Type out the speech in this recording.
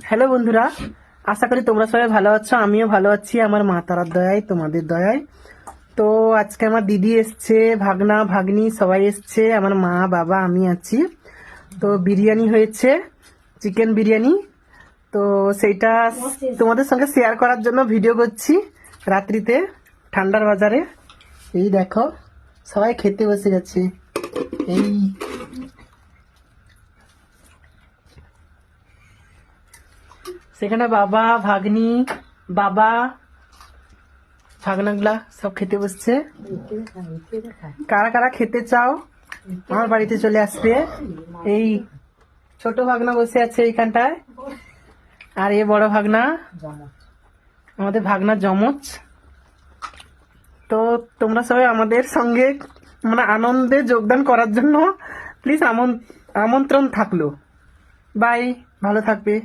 Hello বন্ধুরা, আশা করি তোমরা সবাই ভালো আছো। আমিও ভালো আছি আমার মা তারার দয়ায়, তোমাদের দয়ায়। তো আজকে আমার দিদি এসছে, ভাগনা ভাগ্নি সবাই এসছে, আমার মা বাবা আমি আছি। তো বিরিয়ানি হয়েছে, চিকেন বিরিয়ানি। তো সেইটা তোমাদের সঙ্গে শেয়ার করার জন্য ভিডিও করছি রাত্রিতে ঠান্ডার বাজারে। এই দেখো সবাই খেতে বসে গেছে। এই সেখানে বাবা ভাগ্নি বাবা ভাগনাগুলা সব খেতে বসছে। কারা কারা খেতে চাও আমার বাড়িতে চলে আসবে। এই ছোট ভাগনা বসে আছে এইখানটায়, আর এ বড় ভাগনা, আমাদের ভাগনা জমজ। তো তোমরা সবাই আমাদের সঙ্গে মানে আনন্দে যোগদান করার জন্য প্লিজ আমন্ত্রণ থাকলো। বাই, ভালো থাকবে।